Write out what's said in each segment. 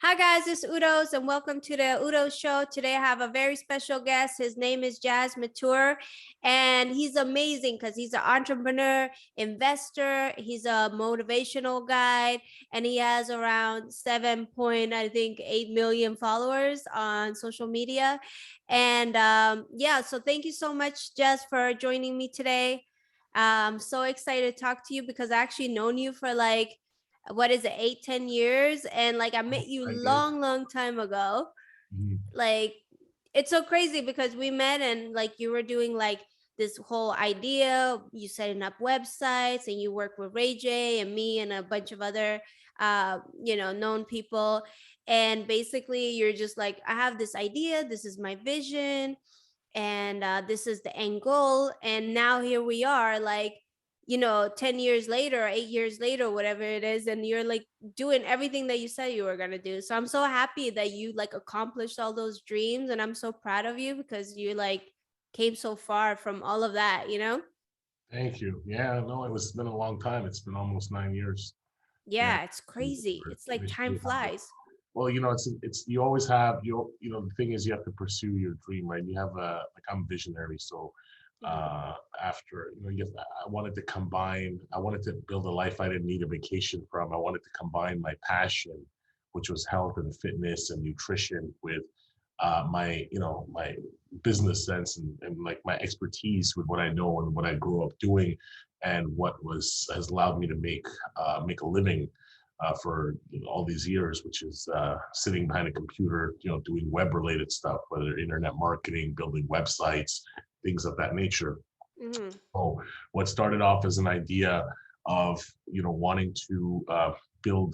Hi guys, it's Uldouz and welcome to the Uldouz Show. Today I have a very special guest. His name is Jas Mathur and he's amazing because he's an entrepreneur, investor, he's a motivational guide, and he has around 7.8 million followers on social media. And yeah, so thank you so much, Jas, for joining me today. I'm so excited to talk to you because I actually known you for like what is it, 8-10 years, and like I met you I did. long time ago. Mhm. Like it's so crazy because we met and like you were doing like this whole idea, you setting up websites, and you work with Ray J and me and a bunch of other known people. And basically you're just like, I have this idea, this is my vision, and this is the end goal. And now here we are, like 10 years later, 8 years later, whatever it is, and you're like doing everything that you said you were going to do. So I'm so happy that you like accomplished all those dreams, and I'm so proud of you because you like came so far from all of that. Thank you. Yeah, no, it's been a long time. It's been almost 9 years. Yeah, Yeah, it's crazy. It's like time initially have it. flies. Well, it's you always have the thing is you have to pursue your dream, right? You have like I'm visionary, so Mhm. after I wanted to build a life I didn't need a vacation from. I wanted to combine my passion, which was health and fitness and nutrition, with my business sense and like my expertise with what I know and what I grew up doing, and what has allowed me to make a living for all these years, which is sitting behind a computer, doing web related stuff, whether internet marketing, building websites, things of that nature. Mhm. So what started off as an idea of wanting to build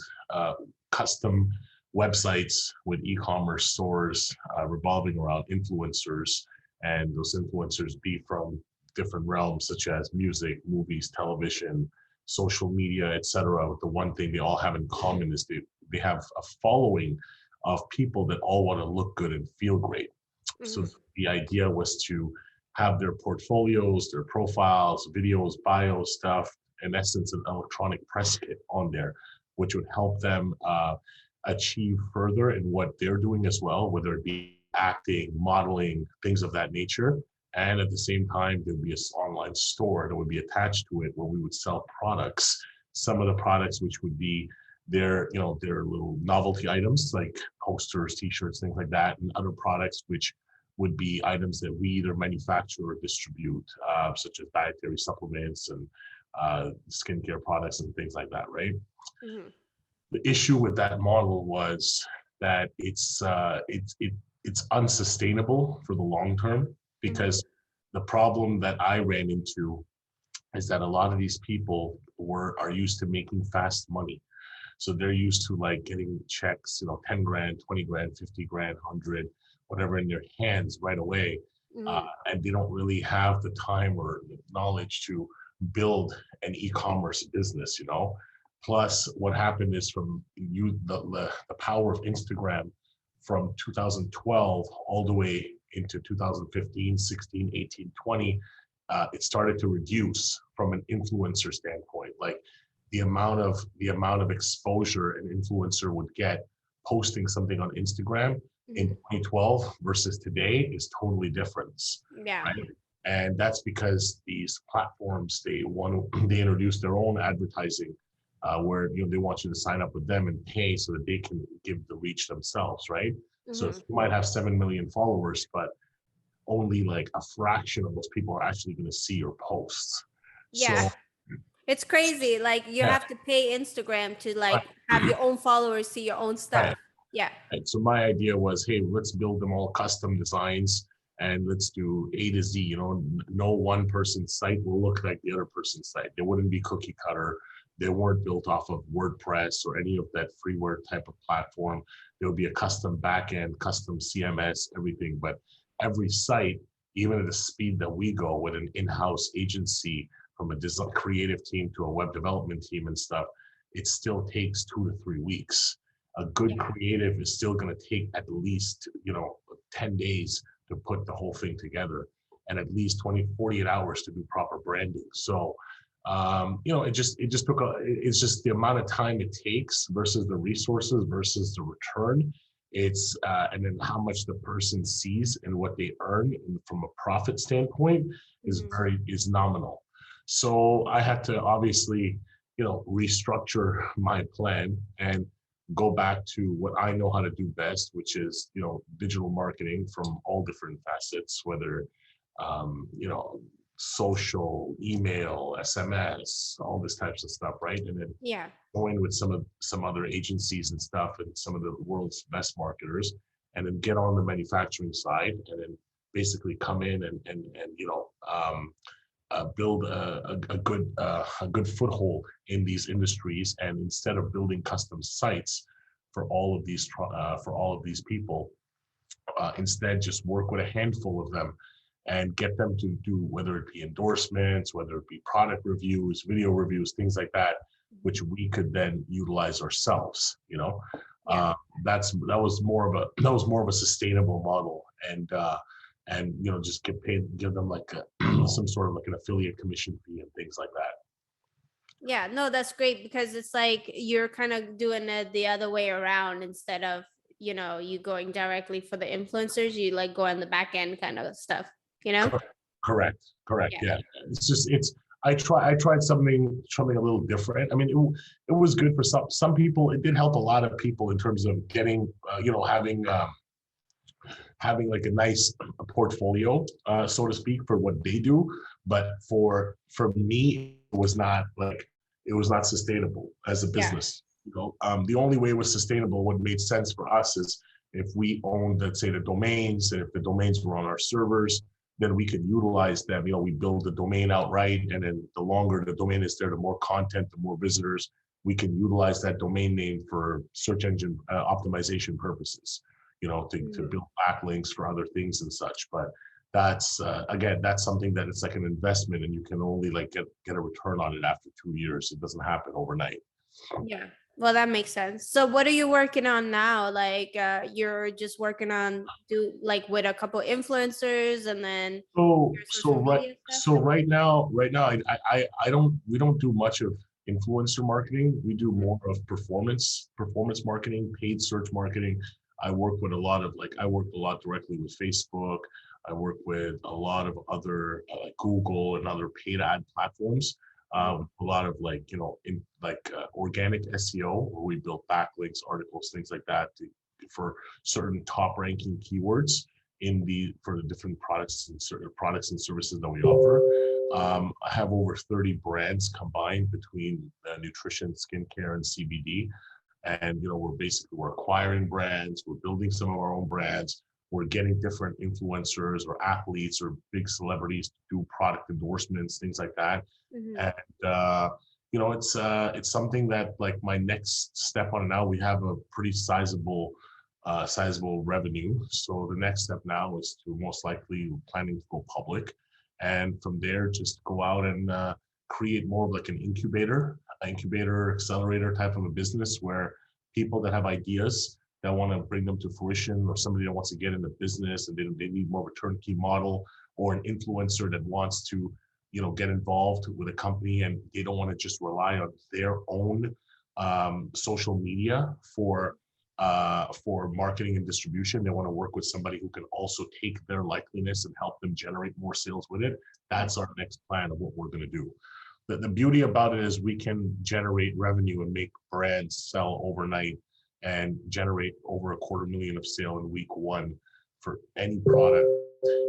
custom websites with e-commerce stores revolving around influencers, and those influencers be from different realms such as music, movies, television, social media, etc. The one thing they all have in common is they have a following of people that all want to look good and feel great. So Mhm. the idea was to have their portfolios, their profiles, videos, bios, stuff, in essence, an electronic press kit on there, which would help them achieve further in what they're doing as well, whether it be acting, modeling, things of that nature. And at the same time, there would be an online store that would be attached to it where we would sell products. Some of the products, which would be their little novelty items like posters, t-shirts, things like that, and other products which would be items that we either manufacture or distribute, such as dietary supplements and skincare products and things like that, right? Mhm. The issue with that model was that it's unsustainable for the long term, Mhm. because the problem that I ran into is that a lot of these people are used to making fast money. So they're used to like getting checks, 10 grand, 20 grand, 50 grand, 100, whatever in their hands right away. Mhm. And they don't really have the time or the knowledge to build an e-commerce business. Plus, what happened is the power of Instagram from 2012 all the way into 2015, 16, 18, 20, it started to reduce from an influencer standpoint. Like the amount of exposure an influencer would get posting something on Instagram in Mhm. 2012 versus today is totally different, Yeah. right? And that's because these platforms they introduce their own advertising, where they want you to sign up with them and pay so that they can give the reach themselves, right? So if Mhm. you might have 7 million followers, but only like a fraction of those people are actually going to see your posts. Yeah. So It's crazy. Like you yeah, have to pay Instagram to right, like have your own followers see your own stuff. right. Yeah. Right. So my idea was, hey, let's build them all custom designs and let's do A to Z. No one person's site will look like the other person's site. They wouldn't be cookie cutter. They weren't built off of WordPress or any of that freeware type of platform. There would be a custom backend, custom CMS, everything. But every site, even at the speed that we go with an in-house agency, from a design creative team to a web development team and stuff, it still takes 2 to 3 weeks. A good Yeah. creative is still going to take at least 10 days to put the whole thing together, and at least 20 48 hours to do proper branding. So it just took it's just the amount of time it takes versus the resources versus the return. And then how much the person sees and what they earn from a profit standpoint is nominal. So I had to obviously, restructure my plan and go back to what I know how to do best, which is, digital marketing from all different facets, whether, you know, social, email, SMS, all this types of stuff, right? And then Yeah. going with some other agencies and stuff and some of the world's best marketers, and then get on the manufacturing side, and then basically come in and build a good foothold in these industries. And instead of building custom sites for all of these people, instead just work with a handful of them and get them to do, whether it be endorsements, whether it be product reviews, video reviews, things like that, which we could then utilize ourselves. Yeah. That was more of a sustainable model, and just get paid, give them like some sort of like an affiliate commission fee and things like that. Yeah, no, that's great because it's like you're kind of doing it the other way around. Instead of, you going directly for the influencers, you like go on the back end kind of stuff, you know? Correct. Yeah. Yeah, I tried something a little different. I mean, it was good for some people. It did help a lot of people in terms of getting, having like a nice portfolio, so to speak, for what they do. But for me, it was not sustainable as a Yeah. business. The only way it was sustainable, what made sense for us, is if we owned, let's say, the domains, and if the domains were on our servers, then we could utilize them. We build the domain outright, and then the longer the domain is there, the more content, the more visitors, we can utilize that domain name for search engine optimization purposes, to build backlinks for other things and such. But that's again, that's something that it's like an investment, and you can only like get a return on it after 2 years. It doesn't happen overnight. Yeah. Well, that makes sense. So what are you working on now? Like you're just working on with a couple influencers and then So your so social right media stuff? so right now I don't we don't do much of influencer marketing. We do more of performance marketing, paid search marketing. I work a lot directly with Facebook. I work with a lot of other Google and other paid ad platforms. A lot of organic SEO, where we build backlinks, articles, things like that, for certain top ranking keywords for the different products and certain products and services that we offer. I have over 30 brands combined between nutrition, skincare, and CBD. And we're acquiring brands, we're building some of our own brands, we're getting different influencers or athletes or big celebrities to do product endorsements, things like that. Mhm. And it's something that, like, my next step on it now, we have a pretty sizable revenue. So the next step now is to most likely planning to go public, and from there just go out and create more of like an incubator accelerator type of a business, where people that have ideas that want to bring them to fruition, or somebody that wants to get into business and they need more of a turnkey model, or an influencer that wants to get involved with a company and they don't want to just rely on their own social media for marketing and distribution. They want to work with somebody who can also take their likeliness and help them generate more sales with it. That's our next plan of what we're going to do. The beauty about it is we can generate revenue and make brands sell overnight and generate over $250,000 of sale in week one for any product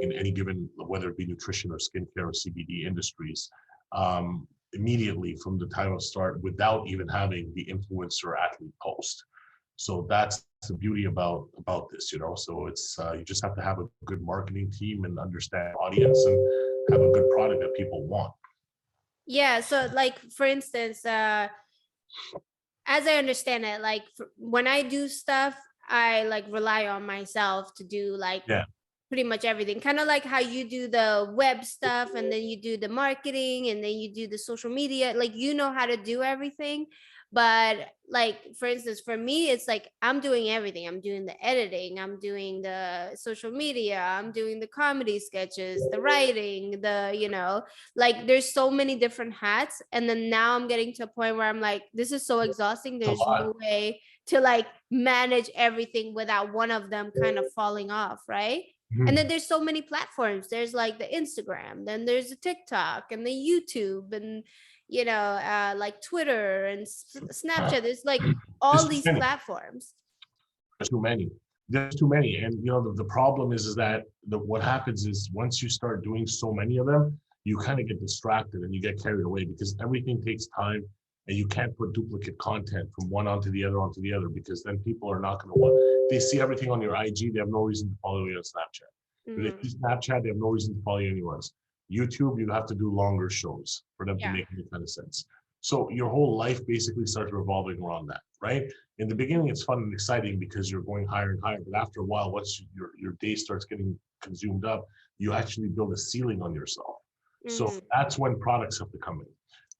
in any given, whether it be nutrition or skincare or CBD industries, immediately from the time of start, without even having the influencer athlete post. So that's the beauty about this, So it's you just have to have a good marketing team and understand audience and have a good product that people want. Yeah, so like for instance, as I understand it, like when I do stuff, I like rely on myself to do like Yeah. pretty much everything. Kind of like how you do the web stuff and then you do the marketing and then you do the social media. Like how to do everything. But like, for instance, for me, it's like I'm doing everything. I'm doing the editing, I'm doing the social media, I'm doing the comedy sketches, the writing, like there's so many different hats. And then now I'm getting to a point where I'm like, this is so exhausting. It's a There's lot. no way to like manage everything without one of them kind of falling off, right? And then Mhm. there's so many platforms. There's like the Instagram, then there's the TikTok and the YouTube, and like Twitter and Snapchat. There's like all There's too these many. platforms. There's too many. There's too many. And the problem is that what happens is once you start doing so many of them, you kind of get distracted and you get carried away because everything takes time and you can't put duplicate content from one onto the other because then people are not going to want, they see everything on your IG, they have no reason to follow you on Snapchat. If they Mhm. see Snapchat, they have no reason to follow you anywhere else. YouTube, you have to do longer shows for them to Yeah. make any kind of sense. So your whole life basically starts revolving around that, right? In the beginning, it's fun and exciting because you're going higher and higher. But after a while, once your day starts getting consumed up, you actually build a ceiling on yourself. So Mhm. that's when products have to come in.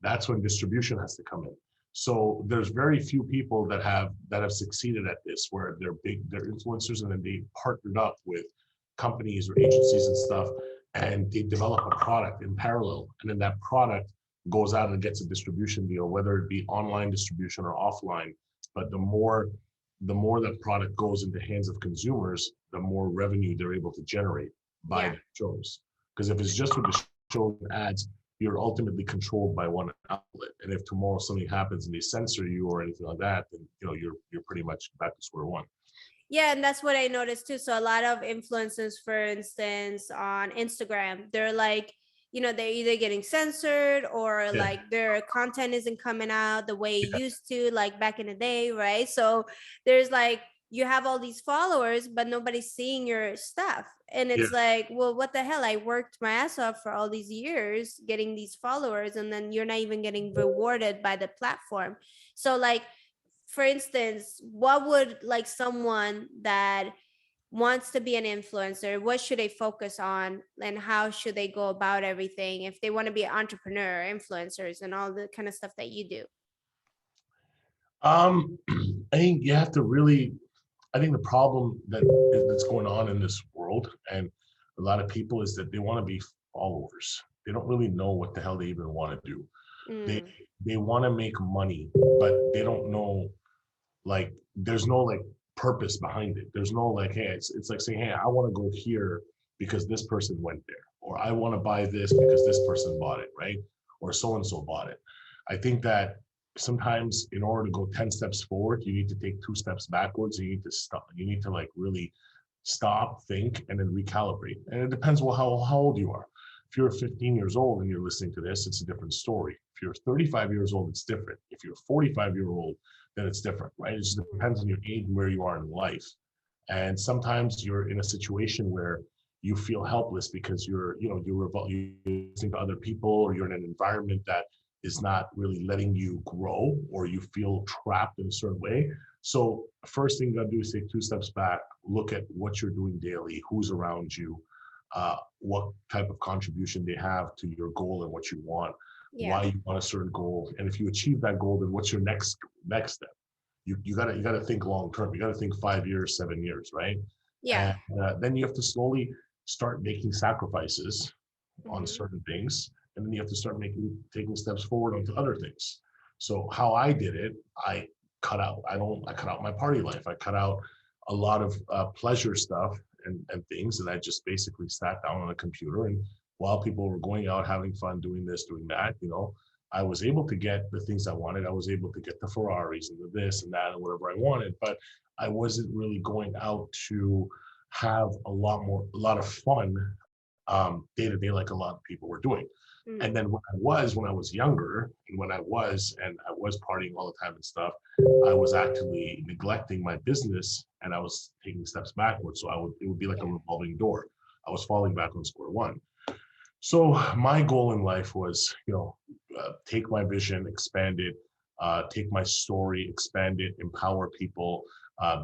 That's when distribution has to come in. So there's very few people that have succeeded at this, where they're influencers, and then they partnered up with companies or agencies and stuff, and they develop a product in parallel, and then that product goes out and gets a distribution deal, whether it be online distribution or offline. But the more that product goes into hands of consumers, the more revenue they're able to generate by Yeah. the shows. Because if it's just with the show ads, you're ultimately controlled by one outlet. And if tomorrow something happens and they censor you or anything like that, then you're pretty much back to square one. Yeah, and that's what I noticed too. So a lot of influencers, for instance, on Instagram, they're like, they're either getting censored or Yeah, like their content isn't coming out the way it used to, like back in the day, right? So there's like, you have all these followers, but nobody's seeing your stuff. And yeah. it's like, well, what the hell? I worked my ass off for all these years getting these followers, and then you're not even getting rewarded by the platform. So like, for instance, what would like someone that wants to be an influencer, what should they focus on, and how should they go about everything if they want to be an entrepreneur, influencers, and all the kind of stuff that you do? Um, I think you have to really. I think the problem that's going on in this world and a lot of people is that they want to be followers. They don't really know what the hell they even want to do. They Mm, they want to make money, but they don't know, like, there's no like purpose behind it. There's no like, hey, it's like saying, hey, I want to go here because this person went there, or I want to buy this because this person bought it, right? Or so and so bought it. I think that sometimes in order to go 10 steps forward, you need to take 2 steps backwards. You need to stop. You need to like really stop, think, and then recalibrate. And it depends how old you are. If you're 15 years old and you're listening to this, it's a different story. If you're 35 years old, it's different. If you're 45-year old, then it's different, right? It just mm, depends on your age and where you are in life. And sometimes you're in a situation where you feel helpless because you're listening to other people, or you're in an environment that is not really letting you grow, or you feel trapped in a certain way. So first thing you gotta do is take 2 steps back, look at what you're doing daily, who's around you, what type of contribution they have to your goal and what you want, yeah. why you want a certain goal, and if you achieve that goal, then what's your next step? You gotta think long term. You gotta think 5 years, 7 years, right? Yeah. And then you have to slowly start making sacrifices on Hmm. certain things, and then you have to start taking steps forward onto other things. So how I did it, I cut out my party life. I cut out a lot of pleasure stuff and things, and I just basically sat down on a computer, and while people were going out having fun, doing this, doing that, I was able to get the things I wanted. I was able to get the Ferraris and the this and that and whatever I wanted, but I wasn't really going out to have a lot of fun day to day like a lot of people were doing. And Mm, then when I was younger, and I was partying all the time and stuff, I was actually neglecting my business and I was taking steps backwards. So it would be like a yeah. revolving door. I was falling back on square one. So my goal in life was, take my vision, expand it, take my story, expand it, empower people,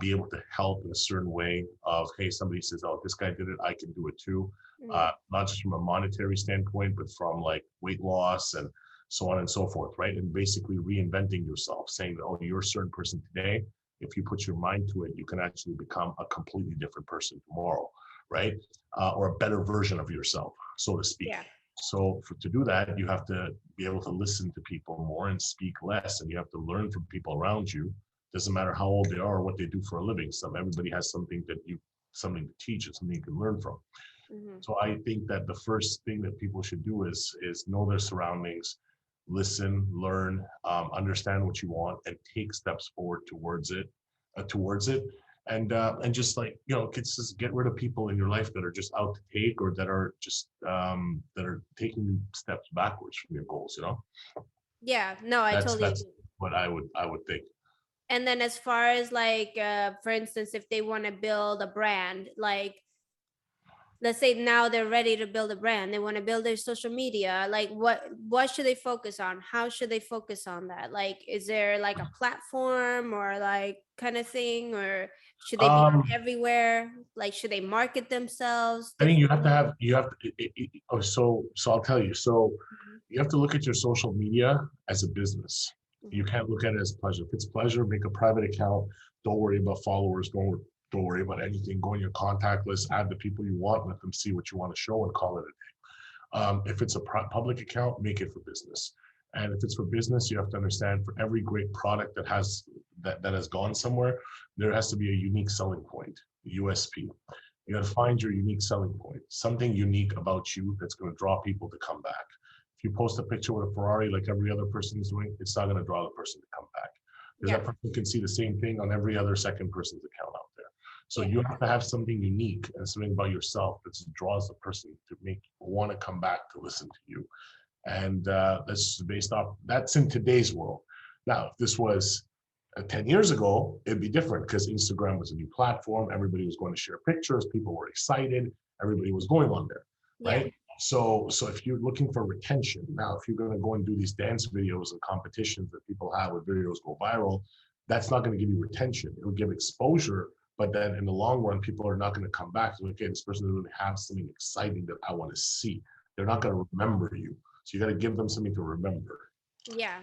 be able to help in a certain way of, hey, somebody says, oh, this guy did it, I can do it too. Mm, Not just from a monetary standpoint, but from like weight loss and so on and so forth, right? And basically reinventing yourself, saying, oh, you're a certain person today. If you put your mind to it, you can actually become a completely different person tomorrow, right? Or a better version of yourself, so to speak. Yeah. So to do that, you have to be able to listen to people more and speak less, and you have to learn from people around you. Doesn't matter how old they are or what they do for a living. Everybody has something to teach and something you can learn from. Mm-hmm. So I think that the first thing that people should do is know their surroundings, listen, learn, understand what you want, and take steps forward towards it, and just like, just get rid of people in your life that are just out to take, or that are just that are taking steps backwards from your goals. Yeah, no, I totally That's agree. what I would think. And then as far as like for instance, if they want to build a brand, like let's say now they're ready to build a brand, they want to build their social media, like what should they focus on? How should they focus on that? Like, is there like a platform or like kind of thing, or should they be Um, everywhere? Like, should they market themselves I think differently? so I'll tell you. So Mhm. you have to look at your social media as a business. You Mhm. can't look at it as pleasure. If it's pleasure, make a private account. Don't worry about followers. Don't worry about anything. Go on your contact list, add the people you want, let them see what you want to show, and call it a day. If it's a public account, make it for business. And if it's for business, you have to understand, for every great product that has gone somewhere, there has to be a unique selling point, USP. You got to find your unique selling point, something unique about you that's going to draw people to come back. If you post a picture with a Ferrari like every other person is doing, it's not going to draw the person to come back, because Yeah. that person can see the same thing on every other second person's account out there. So Yeah. you have to have something unique and something about yourself that draws the person to make want to come back to listen to you. And that's in today's world. Now, if this was 10 years ago, it'd be different, because Instagram was a new platform. Everybody was going to share pictures. People were excited. Everybody was going on there, Yeah. right? So if you're looking for retention, now, if you're going to go and do these dance videos and competitions that people have where videos go viral, that's not going to give you retention. It will give exposure, but then in the long run, people are not going to come back. So, okay, this person doesn't have something exciting that I want to see. They're not going to remember you. So you got to give them something to remember. Yeah.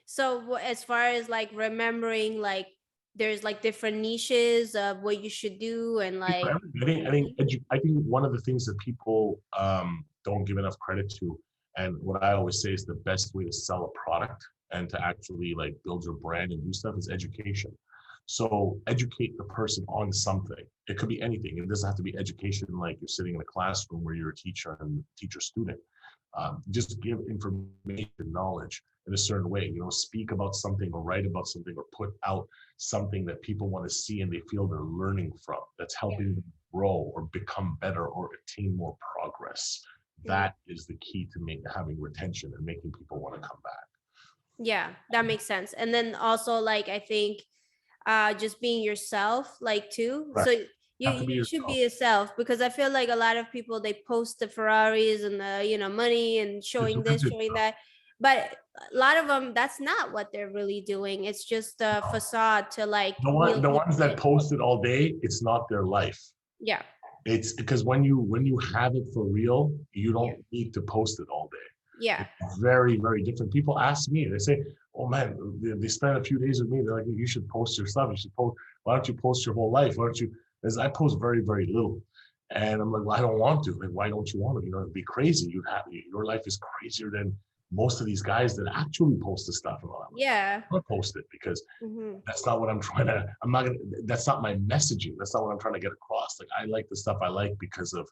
So as far as like remembering, like there's like different niches of what you should do, and like I think one of the things that people don't give enough credit to, and what I always say is the best way to sell a product and to actually like build your brand and do stuff, is education. So educate the person on something. It could be anything. It doesn't have to be education like you're sitting in a classroom where you're a teacher and teacher student. Just give information, knowledge in a certain way. Speak about something, or write about something, or put out something that people want to see and they feel they're learning from, that's helping them grow or become better or attain more progress. That is the key to having retention and making people want to come back. yeah, that makes sense. And then also like I think just being yourself, like too. Right. So You have to be you should yourself. be yourself, because I feel like a lot of people, they post the Ferraris and the money and showing this, showing that, but a lot of them, that's not what they're really doing. It's just a facade to like The real ones that post it all day, it's not their life. yeah. It's because when you have it for real, you Yeah. don't need to post it all day. Yeah. It's very, very different. People ask me, they say, oh man, they spend a few days with me. They're like, you should post your stuff. You should post. Why don't you post your whole life? Why don't you? Because I post very, very little. And I'm like, well, I don't want to. Like, why don't you want to? It'd be crazy. Your life is crazier than most of these guys that actually post the stuff. And all that. Yeah. I post it because Mhm. that's not what that's not my messaging. That's not what I'm trying to get across. Like, I like the stuff I like because of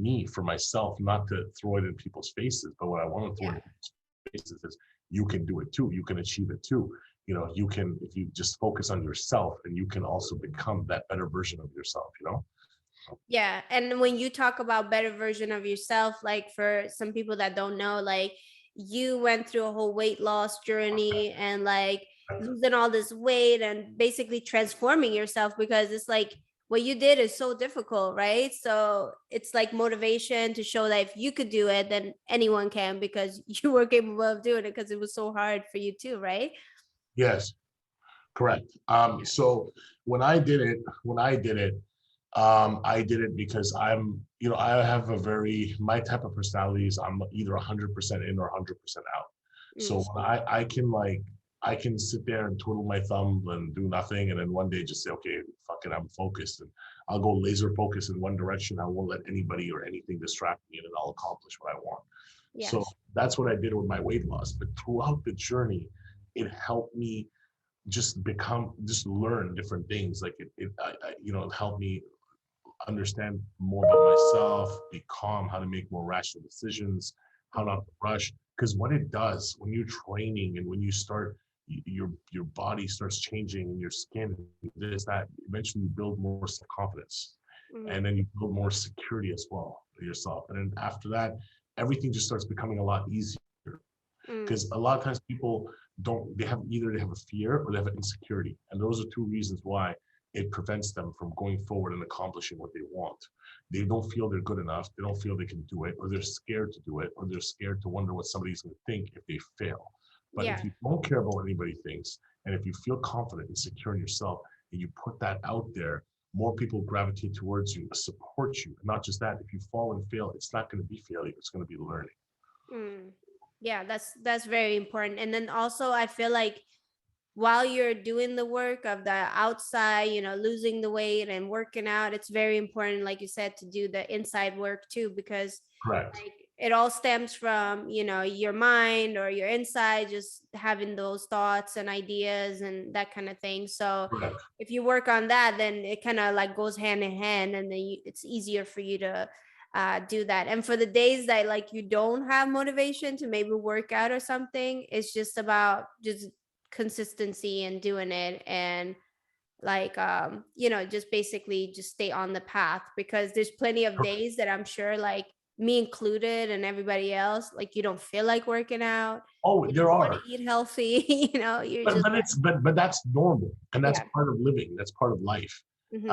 me, for myself, not to throw it in people's faces. But what I want to throw it in people's faces is, you can do it too. You can achieve it too. You can, if you just focus on yourself, and you can also become that better version of yourself, Yeah. And when you talk about better version of yourself, like for some people that don't know, like you went through a whole weight loss journey and like losing all this weight and basically transforming yourself, because it's like what you did is so difficult, right? So it's like motivation to show that if you could do it, then anyone can, because you were capable of doing it, because it was so hard for you too, right? Yes, correct. So when I did it, I did it because I have my type of personality is I'm either 100% in or 100% out. So when I can sit there and twiddle my thumb and do nothing, and then one day just say, okay, fuck it, I'm focused, and I'll go laser focus in one direction. I won't let anybody or anything distract me, and then I'll accomplish what I want. So Yes. that's what I did with my weight loss. But throughout the journey, it helped me just learn different things. Like it helped me understand more about myself, be calm, how to make more rational decisions, how not to rush. Because what it does when you're training and when you start, your body starts changing and your skin, this, that, eventually you build more self-confidence. Mhm. And then you build more security as well for yourself. And then after that, everything just starts becoming a lot easier. Mm. Because a lot of times people they have a fear or they have an insecurity. And those are two reasons why it prevents them from going forward and accomplishing what they want. They don't feel they're good enough. They don't feel they can do it, or they're scared to do it, or they're scared to wonder what somebody's going to think if they fail. But if Yeah. you don't care about what anybody thinks, and if you feel confident and secure in yourself, and you put that out there, more people gravitate towards you, support you. Not just that, if you fall and fail, it's not going to be failure, it's going to be learning. Mm. Yeah, that's very important. And then also I feel like while you're doing the work of the outside, losing the weight and working out, it's very important, like you said, to do the inside work too, because Correct. like it all stems from, your mind or your inside, just having those thoughts and ideas and that kind of thing. So Correct. if you work on that, then it kind of like goes hand in hand, and then it's easier for you to do that. And for the days that like you don't have motivation to maybe work out or something, it's just about just consistency and doing it, and like just basically just stay on the path, because there's plenty of days that I'm sure, like me included and everybody else, like you don't feel like working out, Oh, you there don't want to are. eat healthy. You're but just but it's but that's normal, and that's yeah. part of living, that's part of life. Hmm.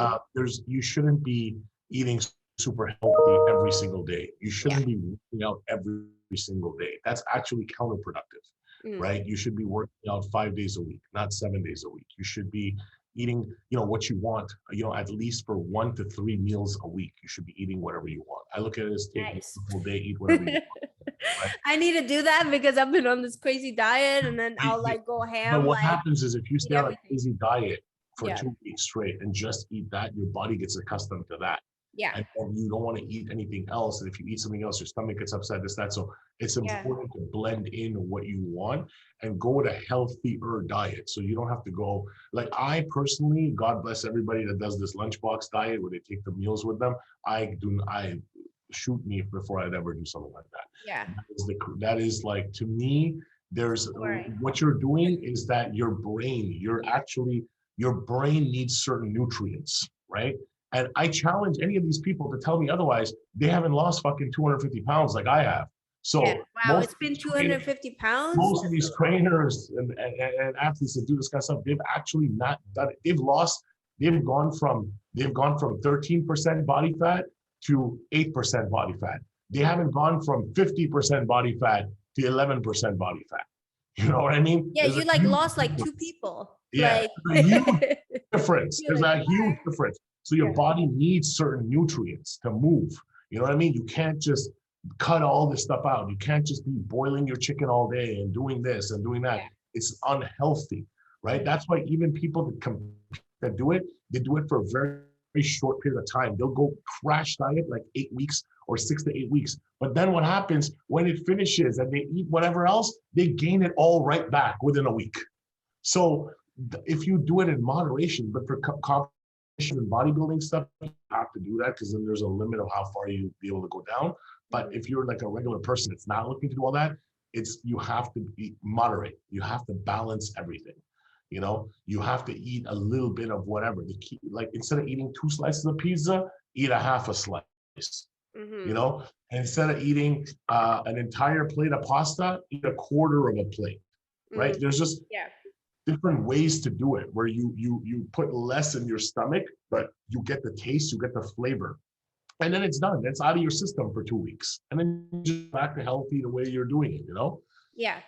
You shouldn't be eating super healthy every single day. You Yeah. shouldn't be working out every single day. That's actually counterproductive, Mm. right? You should be working out 5 days a week, not 7 days a week. You should be eating what you want, at least for 1 to 3 meals a week. You should be eating whatever you want. I look at it as taking Nice. a whole day, eat whatever you want, right? I need to do that because I've been on this crazy diet, and then I'll like go But ham, what like happens is if you eat stay on a everything. crazy diet for Yeah. 2 weeks straight and just eat that, your body gets accustomed to that. Yeah. And then you don't want to eat anything else. And if you eat something else, your stomach gets upset, this, that. So it's Yeah. important to blend in what you want and go with a healthier diet. So you don't have to go, like I personally, God bless everybody that does this lunchbox diet where they take the meals with them. I shoot me before I'd ever do something like that. Yeah. That is like, to me, there's Boring. what you're doing is that your brain needs certain nutrients, right? And I challenge any of these people to tell me otherwise. They haven't lost fucking 250 pounds like I have. Yeah. So Wow. It's been 250 pounds. most of these trainers and athletes that do this kind of stuff, they've actually not done it. They've gone from 13% body fat to 8% body fat. They haven't gone from 50% body fat to 11% body fat. You know what I mean? Yeah, There's a you like huge lost like two difference. people. Yeah, Like there's a huge difference. you're There's like, a huge what? difference. So your Yeah. body needs certain nutrients to move. You know what I mean? You can't just cut all this stuff out. You can't just be boiling your chicken all day and doing this and doing that. Yeah. It's unhealthy, right? Mhm. That's why even people that do it, they do it for a very, very short period of time. They'll go crash diet like 8 weeks or 6 to 8 weeks. But then what happens when it finishes and they eat whatever else, they gain it all right back within a week. So if you do it in moderation, but for competition and bodybuilding stuff, you have to do that because then there's a limit of how far you be able to go down. But Mhm. if you're like a regular person that's not looking to do all that, you have to be moderate. You have to balance everything. You have to eat a little bit of whatever. The key, like instead of eating 2 slices of pizza, eat a half a slice. You Mhm. know, and instead of eating an entire plate of pasta, eat a quarter of a plate. Right? Mm. There's just Yeah. different ways to do it where you put less in your stomach, but you get the taste, you get the flavor, and then it's done. It's out of your system for 2 weeks, and then you just back to healthy the way you're doing it. Yeah.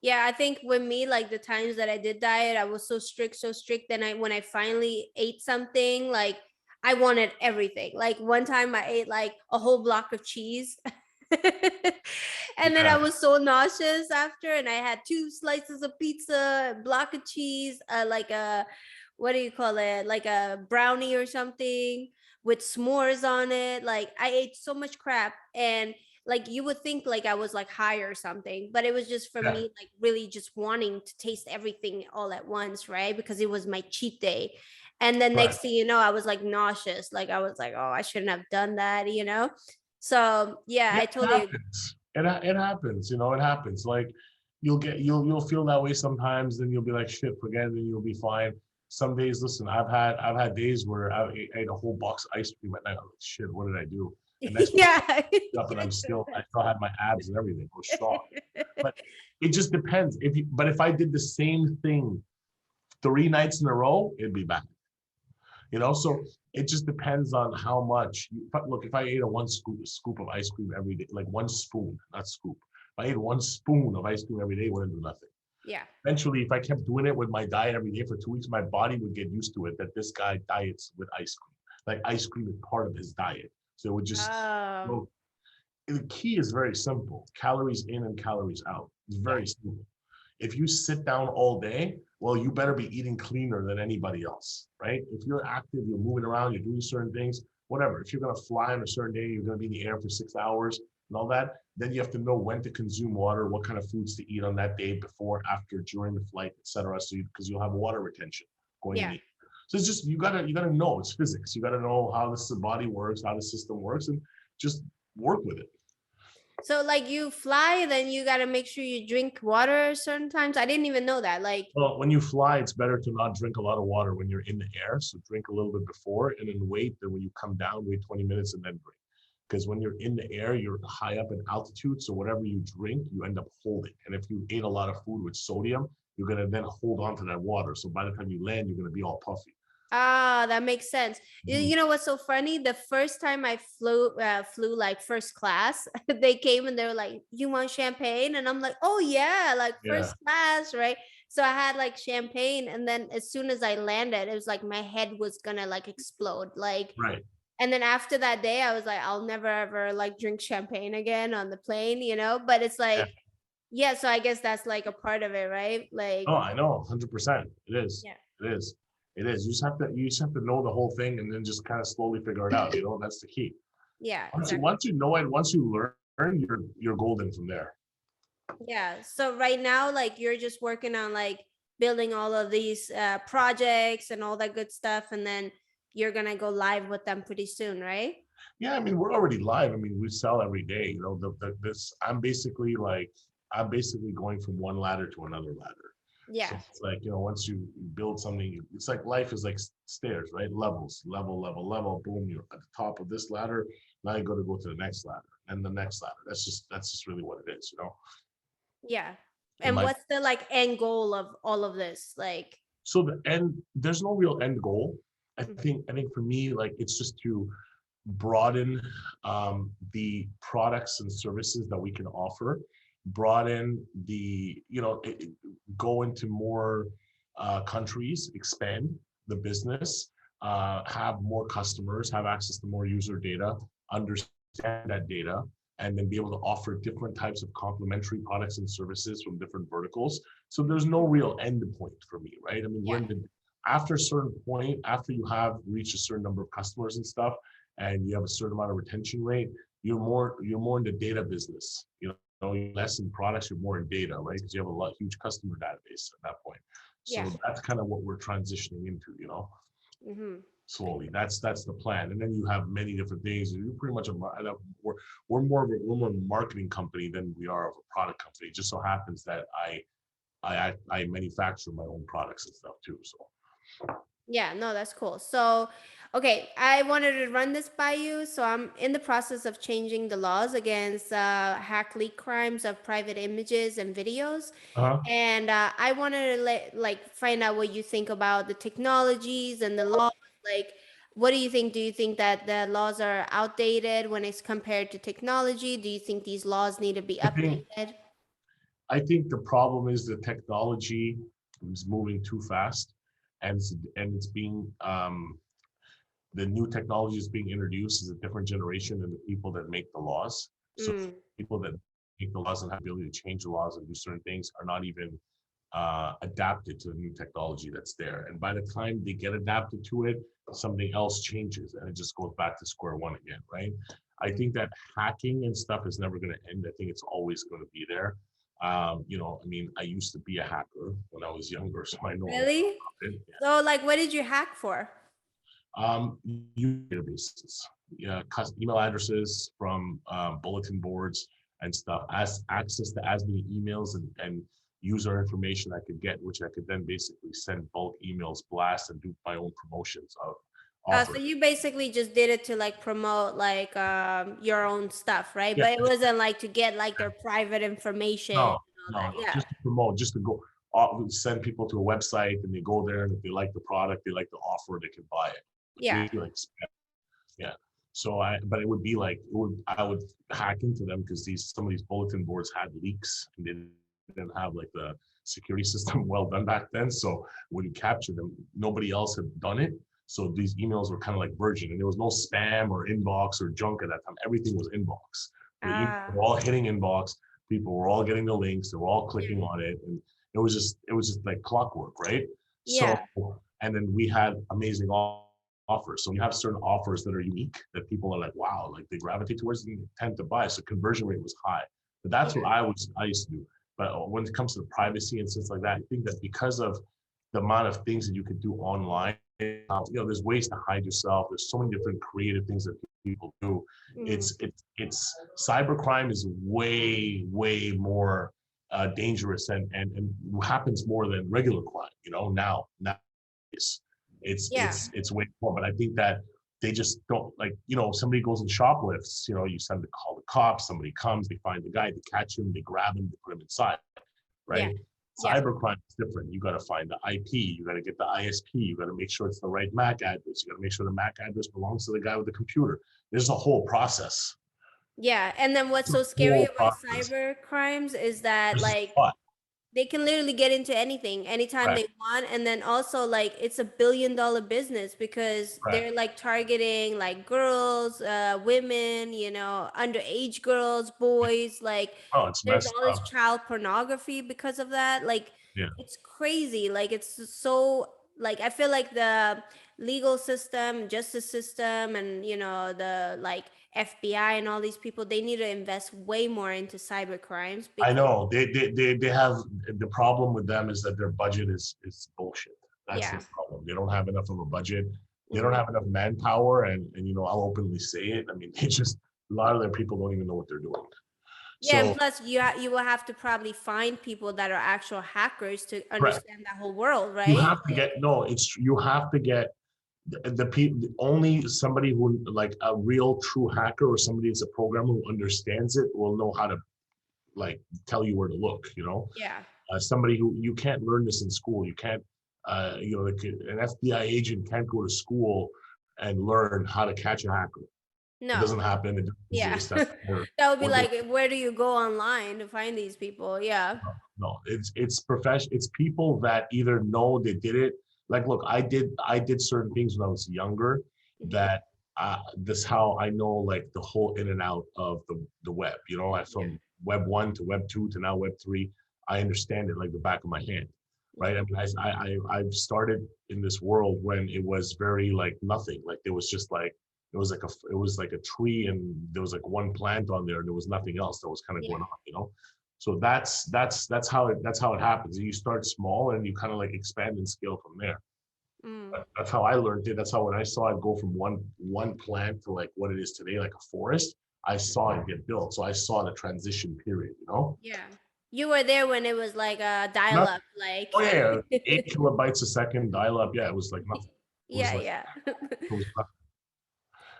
Yeah, I think with me, like the times that I did diet, I was so strict, so strict. Then when I finally ate something, like I wanted everything. Like one time I ate like a whole block of cheese. And then I Yeah, was so nauseous after, and I had 2 slices of pizza, a block of cheese, like a, what do you call it? Like a brownie or something with s'mores on it. Like I ate so much crap, and like you would think like I was like high or something, but it was just from yeah, me like really just wanting to taste everything all at once, right? Because it was my cheat day. And then right. next thing you know, I was like nauseous. Like I was like, oh, I shouldn't have done that, you know? So yeah, Yeah, I it totally agree. happens. It happens, it happens. Like you'll feel that way sometimes, then you'll be like, shit, forget it, and you'll be fine. Some days, listen, I've had days where I ate a whole box of ice cream at night. I'm like, shit, what did I do? And next Yeah. up and I still had my abs and everything. It was strong. But it just depends. But if I did the same thing 3 nights in a row, it'd be bad. So it just depends on how much look, if I ate a one scoop of ice cream every day, like one spoon, not scoop. If I ate one spoon of ice cream every day, it wouldn't do nothing. Yeah. Eventually, if I kept doing it with my diet every day for 2 weeks, my body would get used to it, that this guy diets with ice cream. Like ice cream is part of his diet. So it would just, Oh, well, the key is very simple: calories in and calories out. It's yeah. very simple. If you sit down all day, well, you better be eating cleaner than anybody else, right? If you're active, you're moving around, you're doing certain things, whatever. If you're going to fly on a certain day, you're going to be in the air for 6 hours and all that, then you have to know when to consume water, what kind of foods to eat on that day, before, after, during the flight, etc. So because you'll have water retention going in Yeah. the air. So it's just, you gotta know, it's physics. You gotta know how the body works, how the system works, and just work with it. So like you fly, then you got to make sure you drink water certain times. I didn't even know that. Like, Well, when you fly, it's better to not drink a lot of water when you're in the air. So drink a little bit before and then wait. Then when you come down, wait 20 minutes and then drink. Because when you're in the air, you're high up in altitude. So whatever you drink, you end up holding. And if you ate a lot of food with sodium, you're going to then hold on to that water. So by the time you land, you're going to be all puffy. ah, that makes sense. Mhm. You know what's so funny? The first time I flew like first class, they came and they were like, "You want champagne?" And I'm like, "Oh yeah, like Yeah, first class, right?" So I had like champagne, and then as soon as I landed, it was like my head was gonna like explode. Like, right. and then after that day, I was like, I'll never ever like drink champagne again on the plane, you know? But it's Yeah. like, yeah, so I guess that's like a part of it, right? Oh, Like, I know, 100%. It is. yeah. It is. It is. You just have to know the whole thing and then just kind of slowly figure it out. That's the key. Yeah, Once you exactly. once you know it, once you learn, you're golden from there. Yeah. So right now, like you're just working on like building all of these projects and all that good stuff, and then you're gonna go live with them pretty soon, right? Yeah, I mean, we're already live. I mean, we sell every day. I'm basically going from one ladder to another ladder. So Yeah. it's like, once you build something, it's like life is like stairs, right? Levels, level, level, level, boom, you're at the top of this ladder. Now you got to go to the next ladder and the next ladder. That's just really what it is. Yeah. In And my what's the like end goal of all of this? Like, So there's no real end goal. I mhm. think I think for me, like, it's just to broaden the products and services that we can offer, broaden go into more countries, expand the business, have more customers, have access to more user data, understand that data, and then be able to offer different types of complementary products and services from different verticals. So there's no real end point for me, right? I mean, Yeah. after a certain point, after you have reached a certain number of customers and stuff, and you have a certain amount of retention rate, you're more in the data business. You're less in products, you're more in data, right? Because you have huge customer database at that point. Yeah. So that's kind of what we're transitioning into. Hmm. Slowly. That's the plan. And then you have many different things. You're pretty much we're more a marketing company than we are of a product company. It just so happens that I manufacture my own products and stuff too. So Yeah, no, that's cool. So, okay, I wanted to run this by you. So, I'm in the process of changing the laws against hack leak crimes of private images and videos. uh And I wanted to like find out what you think about the technologies and the laws. Like, what do you think? Do you think that the laws are outdated when it's compared to technology? Do you think these laws need to be I think updated? I think the problem is the technology is moving too fast, and it's being the new technology is being introduced is a different generation than the people that make the laws. So Mm. people that make the laws and have the ability to change the laws and do certain things are not even adapted to the new technology that's there. And by the time they get adapted to it, something else changes and it just goes back to square one again, right? I think that hacking and stuff is never going to end. I think it's always going to be there. You know, I mean, I used to be a hacker when I was younger, so I know a lot Really? about it. So like, what did you hack for? Use databases, yeah, email addresses from bulletin boards and stuff, as access to as many emails and user information I could get, which I could then basically send bulk emails, blast, and do my own promotions of So offers. you basically just did it to like promote like your own stuff, right? Yeah, But it wasn't like to get like their private information and no, all no, that. no, Yeah. just to promote, just to go send people to a website and they go there and if they like the product, they like the offer, they can buy it. Yeah. Basically, like spam. Yeah. So but it would be like I would hack into them because some of these bulletin boards had leaks and they didn't have like the security system well done back then. So when you capture them, nobody else had done it. So these emails were kind of like virgin, and there was no spam or inbox or junk at that time. Everything was inbox. The emails Ah. were all hitting inbox. People were all getting the links. They were all clicking Yeah. on it, and it was just like clockwork, right? So Yeah. and then we had amazing offers. So you have certain offers that are unique that people are like, wow, like they gravitate towards and tend to buy. So conversion rate was high. But that's what Yeah. I used to do. But when it comes to the privacy and stuff like that, I think that because of the amount of things that you could do online, there's ways to hide yourself. There's so many different creative things that people do. Mm. It's cybercrime is way more dangerous and happens more than regular crime. Now Yeah. it's way more. But I think that they just don't like, somebody goes and shoplifts, you send to call the cops, somebody comes, they find the guy, they catch him, they grab him, they put him inside, Yeah. right? Yeah. Cybercrime is different. You got to find the IP, you got to get the ISP, you got to make sure it's the right MAC address, you got to make sure the MAC address belongs to the guy with the computer. There's a whole process. Yeah. And then what's It's a so scary whole about process. cyber crimes is that There's like a lot. they can literally get into anything anytime Right, they want. And then also like it's $1 billion business because right. they're like targeting like girls, women, underage girls, boys. Like Oh, it's there's messed all this up. child pornography because of that. Like Yeah. it's crazy. Like it's so like I feel like the legal system, justice system, and the like FBI and all these people, they need to invest way more into cyber crimes I because know they have the problem with them is that their budget is bullshit. That's yeah. the problem. They don't have enough of a budget. They don't Mhm. have enough manpower, and I'll openly say it. I mean, they just a lot of their people don't even know what they're doing. Yeah, and So plus you will have to probably find people that are actual hackers to correct. understand that whole world, You right? have to get no. It's you have to get the people only somebody who like a real true hacker or somebody that's a programmer who understands it will know how to like tell you where to look. Yeah. Somebody who you can't learn this in school. You can't, like an FBI agent can't go to school and learn how to catch a hacker. It No. doesn't happen. It doesn't Yeah. exist. That's That would be or they, like, where do you go online to find these people? Yeah. no, it's profession. It's people that either know they did it. Like, look, I did certain things when I was younger Mhm. that this how I know like the whole in and out of the web. I Yeah. from web 1 to web 2 to now web 3. I understand it like the back of my hand, right? I mean, I've started in this world when it was very like nothing. Like there was just like it was like a tree and there was like one plant on there and there was nothing else that was kind of Yeah. going on. So that's how it happens. You start small and you kind of like expand and scale from there. Mm. That's how I learned it. That's how when I saw it go from one plant to like what it is today, like a forest, I saw it get built. So I saw the transition period. Yeah. You were there when it was like a dial Not, up, like oh yeah, 8 kilobytes a second dial up. Yeah, it was like nothing. It was yeah, like yeah. it was nothing.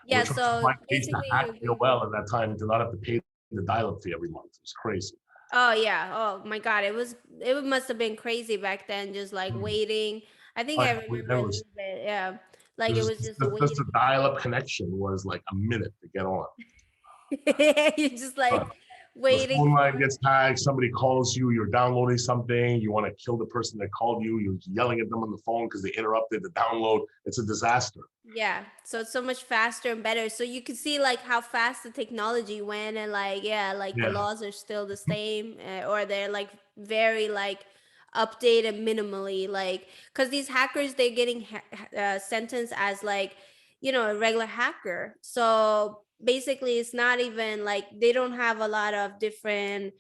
Yeah, We're trying to so find ways to basically hack you AOL at that time to not have to pay the dial up fee every month. It was crazy. oh yeah. Oh my God. It must have been crazy back then, just like Mm. waiting. I think Oh, I yeah, remember that a was little bit. Yeah. Like it just was just just waiting. the dial up connection was like a minute to get on. You just like Huh. The waiting phone line for gets hacked, somebody calls you, you're downloading something, you want to kill the person that called you, you're yelling at them on the phone because they interrupted the download. It's a disaster. Yeah, so it's so much faster and better. So you can see like how fast the technology went, and like yeah, like the Yeah, laws are still the same, or they're like very like updated minimally, like because these hackers they're getting sentenced as like a regular hacker. So basically, it's not even like they don't have a lot of different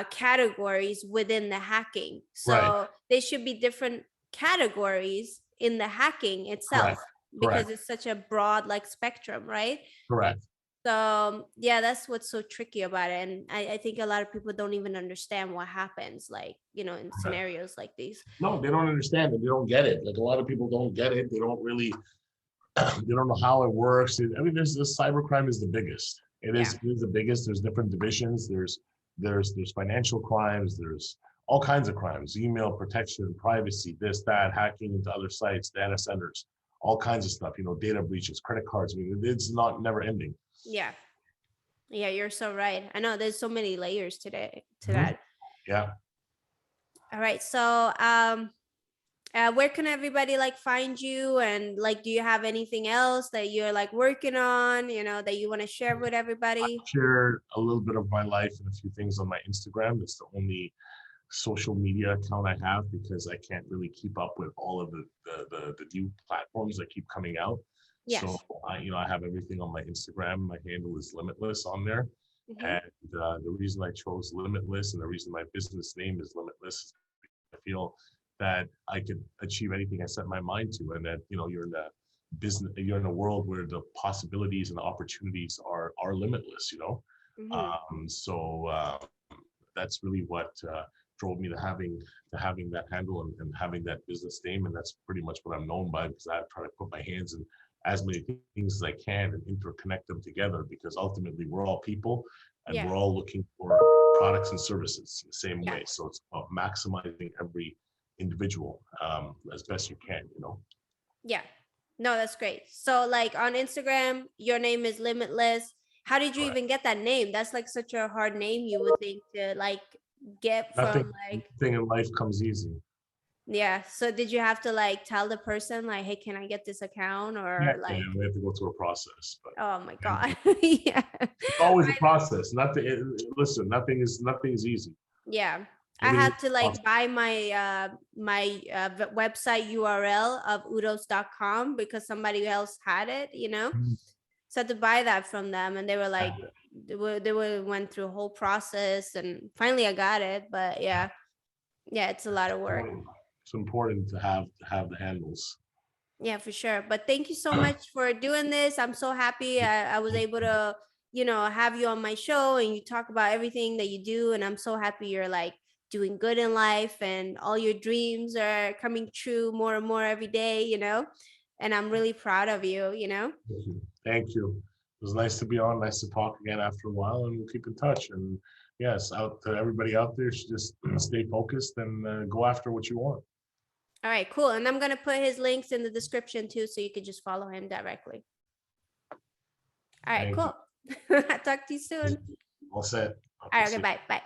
categories within the hacking. right. So they should be different categories in the hacking itself Correct. because Correct. it's such a broad like spectrum, right? Correct. So yeah, that's what's so tricky about it. And I think a lot of people don't even understand what happens, like, in Correct. scenarios like these. No, they don't understand it. They don't get it. Like a lot of people don't get it. They don't really, they don't know how it works. I mean, this cybercrime is the biggest. Yeah. It is the biggest. There's different divisions. There's financial crimes. There's all kinds of crimes, email protection, privacy, this, that, hacking into other sites, data centers, all kinds of stuff, data breaches, credit cards. I mean, it's not never ending. Yeah. Yeah, you're so right. I know there's so many layers today to Mhm. that. Yeah. All right. So where can everybody like find you, and like do you have anything else that you're like working on, that you want to share with everybody? Share a little bit of my life and a few things on my Instagram. It's the only social media account I have because I can't really keep up with all of the new platforms that keep coming out. Yes. So I have everything on my Instagram. My handle is Limitless on there. Hmm. And the reason I chose Limitless and the reason my business name is Limitless is I feel that I could achieve anything I set my mind to, and that you're in a business, you're in a world where the possibilities and the opportunities are limitless. Hmm. So that's really what drove me to having that handle and having that business name, and that's pretty much what I'm known by, because I try to put my hands in as many things as I can and interconnect them together, because ultimately we're all people and Yeah. we're all looking for products and services the same Yeah. way. So it's about maximizing every individual as best you can. Yeah. No, that's great. So like on Instagram, your name is Limitless. How did you Correct. even get that name? That's like such a hard name, you would think, to like get Nothing, from like, nothing in life comes easy. yeah. So did you have to like tell the person like, hey, can I get this account, Yeah, or like, we have to go through a process, but oh my and God. Yeah. it's always a process. Listen, nothing is easy. Yeah. I Everything is had to like buy my website URL of udos.com because somebody else had it. possible. So I had to buy that from them, and they were like, they went through a whole process, and finally I got it. But yeah, it's a lot of work. It's important to have the handles. Yeah, for sure. But thank you so much for doing this. I'm so happy I was able to, have you on my show and you talk about everything that you do. And I'm so happy you're like doing good in life and all your dreams are coming true more and more every day. And I'm really proud of you. Thank you. Thank you. It was nice to be on. Nice to talk again after a while, and we'll keep in touch. And yes, out to everybody out there, should just stay focused and go after what you want. All right, cool. And I'm going to put his links in the description too, so you could just follow him directly. All right, Thank you. cool. Talk to you soon. All set. All right, okay, bye. Bye.